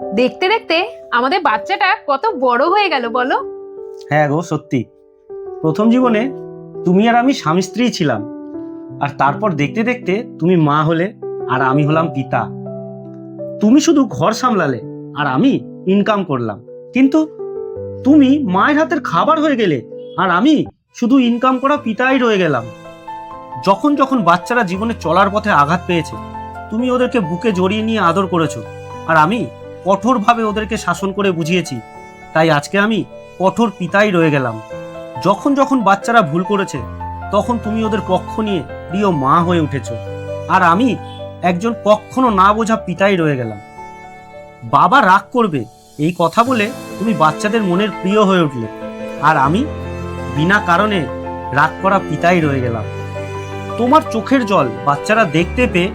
দেখতে দেখতে আমাদের বাচ্চাটা কত বড় হয়ে গেল বলো। হ্যাঁ গো, সত্যি। প্রথম জীবনে তুমি আর আমি স্বামী স্ত্রী ছিলাম, আর তারপর দেখতে দেখতে তুমি মা হলে আর আমি হলাম পিতা। তুমি শুধু ঘর সামলালে আর আমি ইনকাম করলাম, কিন্তু তুমি মায়ের হাতের খাবার হয়ে গেলে আর আমি শুধু ইনকাম করা পিতাই রয়ে গেলাম। যখন যখন বাচ্চারা জীবনে চলার পথে আঘাত পেয়েছে, তুমি ওদেরকে বুকে জড়িয়ে নিয়ে আদর করেছো, আর আমি কঠোরভাবে ওদেরকে শাসন করে বুঝিয়েছি। তাই আজকে আমি কঠোর পিতাই রয়ে গেলাম। যখন যখন বাচ্চারা ভুল করেছে, তখন তুমি ওদের পক্ষ নিয়ে প্রিয় মা হয়ে উঠেছো, আর আমি একজন কখনো না বোঝা পিতাই রয়ে গেলাম। বাবা রাগ করবে এই কথা বলে তুমি বাচ্চাদের মনের প্রিয় হয়ে উঠলে, আর আমি বিনা কারণে রাগ করা পিতাই রয়ে গেলাম। তোমার চোখের জল বাচ্চারা দেখতে পেয়ে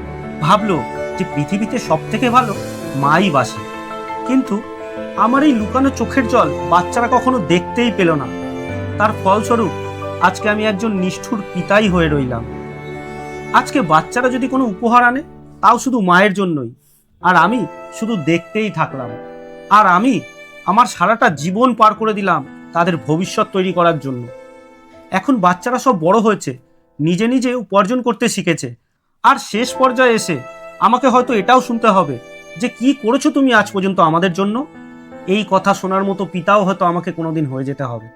ভাবলো যে পৃথিবীতে সব থেকে ভালো মাই বাসে, কিন্তু আমার এই লুকানো চোখের জল বাচ্চারা কখনো দেখতেই পেল না। তার ফলস্বরূপ আজকে আমি একজন নিষ্ঠুর পিতাই হয়ে রইলাম। আজকে বাচ্চারা যদি কোনো উপহার আনে, তাও শুধু মায়ের জন্যই, আর আমি শুধু দেখতেই থাকলাম। আর আমি আমার সারাটা জীবন পার করে দিলাম তাদের ভবিষ্যৎ তৈরি করার জন্য। এখন বাচ্চারা সব বড় হয়েছে, নিজে নিজে উপার্জন করতে শিখেছে, আর শেষ পর্যায়ে এসে আমাকে হয়তো এটাও শুনতে হবে যে কি করেছো তুমি আজ পর্যন্ত আমাদের জন্য। এই কথা শোনার মতো পিতাও হয়তো আমাকে কোনোদিন হয়ে যেতে হবে।